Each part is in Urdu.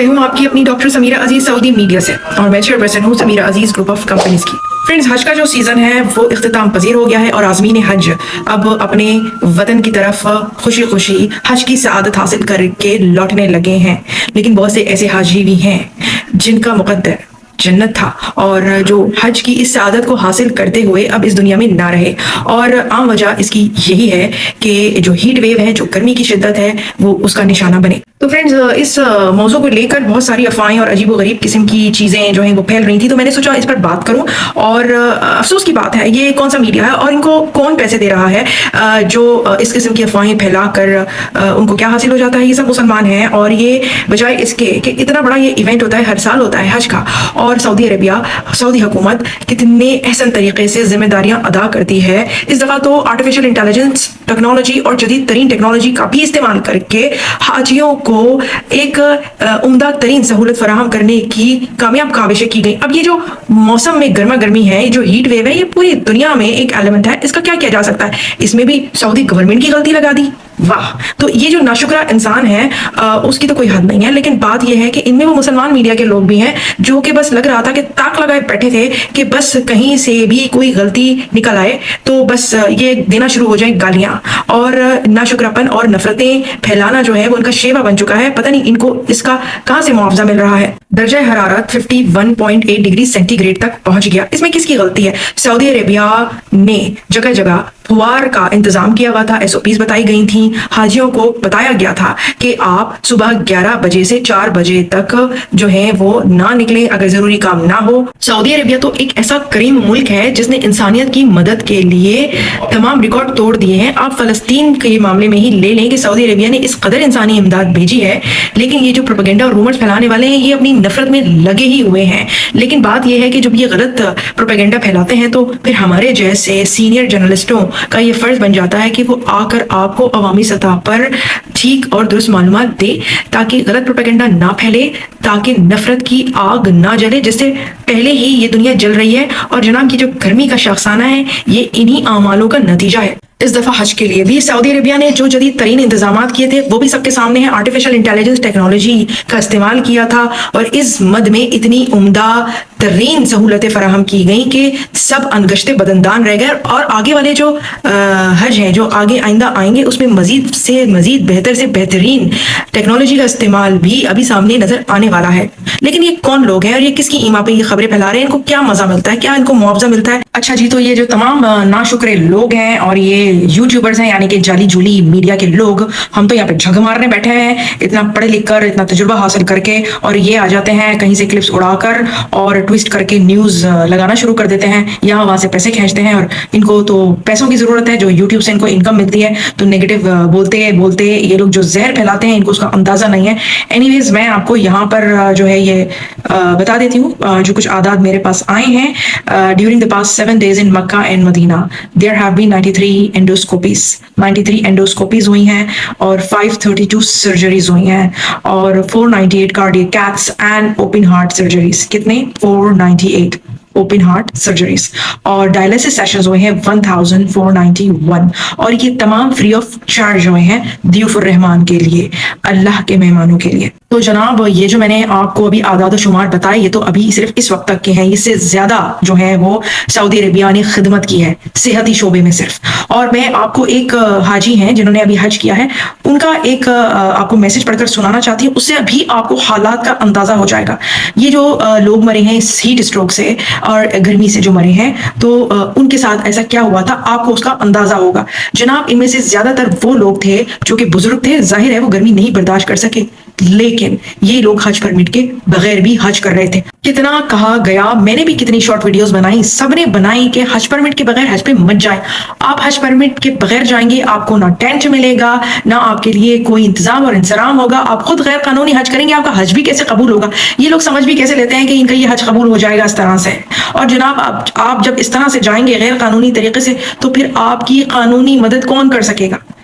میں ہوں آپ کی اپنی ڈاکٹر سمیرہ عزیز سعودی میڈیا سے، اور میں چیئرپرسن ہوں سمیرہ عزیز گروپ آف کمپنیز کی۔ فرینڈز، حج کا جو سیزن ہے وہ اختتام پذیر ہو گیا ہے اور عازمین حج اب اپنے وطن کی طرف خوشی خوشی حج کی سعادت حاصل کر کے لوٹنے لگے ہیں، لیکن بہت سے ایسے حاجی بھی ہیں جن کا مقدر جنت تھا اور جو حج کی اس سعادت کو حاصل کرتے ہوئے اب اس دنیا میں نہ رہے، اور عام وجہ اس کی یہی ہے کہ جو ہیٹ ویو ہے، جو گرمی کی شدت ہے، وہ اس کا نشانہ بنے۔ تو فرینڈز، اس موضوع کو لے کر بہت ساری افواہیں اور عجیب و غریب قسم کی چیزیں جو ہیں وہ پھیل رہی تھی، تو میں نے سوچا اس پر بات کروں۔ اور افسوس کی بات ہے، یہ کون سا میڈیا ہے اور ان کو کون پیسے دے رہا ہے جو اس قسم کی افواہیں پھیلا کر ان کو کیا حاصل ہو جاتا ہے؟ یہ سب مسلمان ہیں، اور یہ بجائے اس کے کہ اتنا بڑا یہ ایونٹ ہوتا ہے، ہر سال ہوتا ہے حج کا، اور سعودی عربیہ، سعودی حکومت کتنے احسن طریقے سے ذمہ داریاں ادا کرتی ہے۔ اس دفعہ تو آرٹیفیشل انٹیلیجنس ٹیکنالوجی اور جدید ترین ٹیکنالوجی کا بھی استعمال کر کے حاجیوں کو ایک عمدہ ترین سہولت فراہم کرنے کی کامیاب کاوشیں کی گئی۔ اب یہ جو موسم میں گرما گرمی ہے، یہ جو ہیٹ ویو ہے، یہ پوری دنیا میں ایک ایلیمنٹ ہے، اس کا کیا کیا جا سکتا ہے؟ اس میں بھی سعودی گورنمنٹ کی غلطی لگا دی، واہ! تو یہ جو ناشکرہ انسان ہے اس کی تو کوئی حد نہیں ہے، لیکن بات یہ ہے کہ ان میں وہ مسلمان میڈیا کے لوگ بھی ہیں جو کہ بس لگ رہا تھا کہ تاک لگائے بیٹھے تھے کہ بس کہیں سے بھی کوئی غلطی نکل آئے تو بس یہ دینا شروع ہو جائیں گالیاں، اور ناشکراپن اور نفرتیں پھیلانا جو ہے وہ ان کا شیوا بن چکا ہے۔ پتہ نہیں ان کو اس کا کہاں سے معاوضہ مل رہا ہے۔ درجہ حرارت 51.8 ڈگری سینٹی گریڈ تک پہنچ گیا۔ اس میں کس کی غلطی ہے؟ سعودی عربیہ نے جگہ جگہ پھوار کا انتظام کیا ہوا تھا، SOPs بتائی گئی تھیں، حاجیوں کو بتایا گیا تھا کہ آپ صبح 11 بجے سے 4 بجے تک جو ہے وہ نہ نکلیں اگر ضروری کام نہ ہو۔ سعودی عربیہ تو ایک ایسا کریم ملک ہے جس نے انسانیت کی مدد کے لیے تمام ریکارڈ توڑ دیے ہیں۔ آپ فلسطین کے معاملے میں ہی لے لیں کہ سعودی عربیہ نے اس قدر انسانی امداد بھیجی ہے، لیکن یہ جو پروپیگنڈا اور رومرز پھیلانے والے ہیں یہ اپنی نفرت میں لگے ہی ہوئے ہیں۔ لیکن بات یہ ہے کہ جب یہ غلط پروپیگنڈا پھیلاتے ہیں تو پھر ہمارے جیسے سینئر جرنلسٹوں کا یہ فرض بن جاتا ہے کہ وہ آ کر آپ کو عوامی سطح پر ٹھیک اور درست معلومات دے تاکہ غلط پروپیگنڈا نہ پھیلے، تاکہ نفرت کی آگ نہ جلے جس سے پہلے ہی یہ دنیا جل رہی ہے۔ اور جناب کی جو گرمی کا شاخسانہ ہے یہ انہی اعمالوں کا نتیجہ ہے۔ اس دفعہ حج کے لیے بھی سعودی عربیہ نے جو جدید ترین انتظامات کیے تھے وہ بھی سب کے سامنے ہیں۔ آرٹیفیشل انٹیلیجنس ٹیکنالوجی کا استعمال کیا تھا اور اس مد میں اتنی عمدہ ترین سہولتیں فراہم کی گئیں کہ سب انگشتے بدندان رہ گئے، اور آگے والے جو حج ہیں جو آگے آئندہ آئیں گے اس میں مزید سے مزید بہتر سے بہترین ٹیکنالوجی کا استعمال بھی ابھی سامنے نظر آنے والا ہے۔ لیکن یہ کون لوگ ہیں اور یہ کس کی ایما پہ یہ خبریں پھیلا رہے ہیں؟ ان کو کیا مزہ ملتا ہے؟ کیا ان کو معاوضہ ملتا ہے؟ اچھا جی، تو یہ جو تمام ناشکرے لوگ ہیں اور یہ یوٹیوبرز ہیں، یعنی کہ جعلی جولی میڈیا کے لوگ، ہم تو یہاں پہ جھگ مارنے بیٹھے ہیں اتنا پڑھ لکھ کر، اتنا تجربہ حاصل کر کے، اور یہ آ جاتے ہیں کہیں سے کلپس اڑا کر اور ٹویسٹ کر کے نیوز لگانا شروع کر دیتے ہیں، یہاں وہاں سے پیسے کھینچتے ہیں، اور ان کو تو پیسوں کی ضرورت ہے، جو یوٹیوب سے ان کو انکم ملتی ہے، تو نیگیٹو بولتے بولتے یہ لوگ جو زہر پھیلاتے ہیں ان کو اس کا اندازہ نہیں ہے۔ اینی ویز، میں آپ کو یہاں پر جو ہے یہ بتا دیتی ہوں جو کچھ اعداد میرے پاس آئے ہیں۔ During the past 7 days in Makkah and Medina there have been 93 endoscopies ہوئی ہیں اور 532 سرجریز ہوئی ہیں اور 498 cardiac caths and open heart surgeries۔ کتنے؟ 498 اوپن ہارٹ سرجریز، اور ڈائلسس سیشنز ہوئے ہیں 1491، اور یہ تمام فری آف چارج ہوئے ہیں ضیوف الرحمان کے لیے، اللہ کے مہمانوں کے لیے۔ تو جناب یہ جو میں نے آپ کو ابھی اعداد و شمار بتائے یہ تو ابھی صرف اس وقت تک کے ہیں، اس سے زیادہ جو ہے وہ سعودی عربیہ نے خدمت کی ہے صحتی شعبے میں صرف۔ اور میں آپ کو ایک حاجی ہیں جنہوں نے ابھی حج کیا ہے، ان کا ایک آپ کو میسج پڑھ کر سنانا چاہتی ہوں، اس سے ابھی آپ کو حالات کا اندازہ ہو جائے گا۔ یہ جو لوگ مرے ہیں اس ہیٹ اسٹروک سے اور گرمی سے جو مرے ہیں، تو ان کے ساتھ ایسا کیا ہوا تھا آپ کو اس کا اندازہ ہوگا۔ جناب ان میں سے زیادہ تر وہ لوگ تھے جو کہ بزرگ تھے، ظاہر ہے وہ گرمی نہیں برداشت کر سکے، لیکن یہ لوگ حج پرمٹ کے بغیر بھی حج کر رہے تھے۔ کتنا کہا گیا، میں نے بھی کتنی شارٹ ویڈیوز بنائی، سب نے بنائی کہ حج پرمٹ کے بغیر حج پہ مت جائیں۔ آپ حج پرمٹ کے بغیر جائیں گے آپ کو نہ ٹینٹ ملے گا، نہ آپ کے لیے کوئی انتظام اور انصرام ہوگا، آپ خود غیر قانونی حج کریں گے، آپ کا حج بھی کیسے قبول ہوگا؟ یہ لوگ سمجھ بھی کیسے لیتے ہیں کہ ان کا یہ حج قبول ہو جائے گا اس طرح سے؟ اور جناب آپ جب اس طرح سے جائیں گے غیر قانونی طریقے سے، تو پھر آپ کی قانونی مدد کون کر سکے گا؟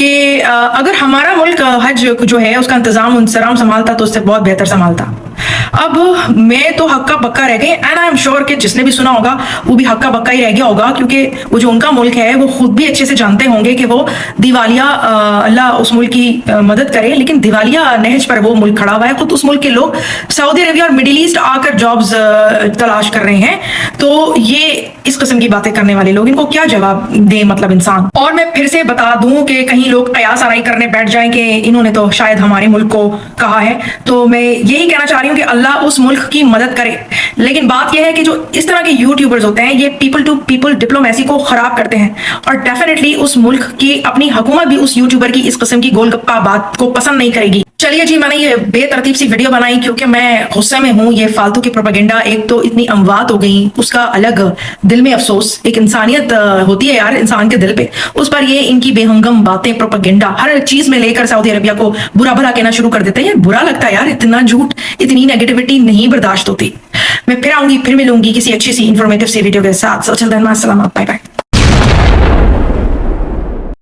کہ اگر ہمارا ملک حج جو ہے اس کا انتظام سنبھالتا تو اس سے بہت بہتر سنبھالتا. اب میں تو ہکا بکا رہ گئی اینڈ آئی ایم شیور کہ جس نے بھی سنا ہوگا وہ بھی ہکا بکا ہی رہ گیا ہوگا, کیونکہ وہ جو ان کا ملک ہے وہ خود بھی اچھے سے جانتے ہوں گے کہ وہ دیوالیہ, اللہ اس ملک کی مدد کرے, لیکن دیوالیہ نہج پر وہ ملک کھڑا ہوا ہے. خود اس ملک کے لوگ سعودی عربیہ اور مڈل ایسٹ آ کر جابز تلاش کر رہے ہیں. تو یہ اس قسم کی باتیں کرنے والے لوگ ان کو کیا جواب دیں مطلب انسان. اور میں پھر سے بتا دوں کہ کہیں لوگ قیاس آرائی کرنے بیٹھ جائیں کہ انہوں نے تو شاید ہمارے ملک کو کہا ہے, تو میں یہی کہنا چاہ رہی ہوں کہ اللہ اس ملک کی مدد کرے. لیکن بات یہ ہے کہ جو اس طرح کے یوٹیوبرز ہوتے ہیں یہ پیپل ٹو پیپل ڈپلومیسی کو خراب کرتے ہیں, اور ڈیفینیٹلی اس ملک کی اپنی حکومت بھی اس یوٹیوبر کی اس قسم کی گول گپا بات کو پسند نہیں کرے گی. چلیے جی, میں نے یہ بے ترتیب سی ویڈیو بنائی کیونکہ میں غصے میں ہوں. یہ فالتو کی پروپیگنڈا, ایک تو اتنی اموات ہو گئی, اس کا الگ دل میں افسوس. ایک انسانیت ہوتی ہے یار انسان کے دل پہ, اس پر یہ ان کی بے ہنگم باتیں, پروپیگنڈا ہر چیز میں لے کر سعودی عربیہ کو برا بھلا کہنا شروع کر دیتے ہیں. برا لگتا ہے یار, اتنا جھوٹ اتنی نیگیٹیوٹی نہیں برداشت ہوتی. میں پھر آؤں گی, پھر ملوں گی کسی اچھی سی انفارمیٹیو سی ویڈیو کے ساتھ. السلام, بائے بائے.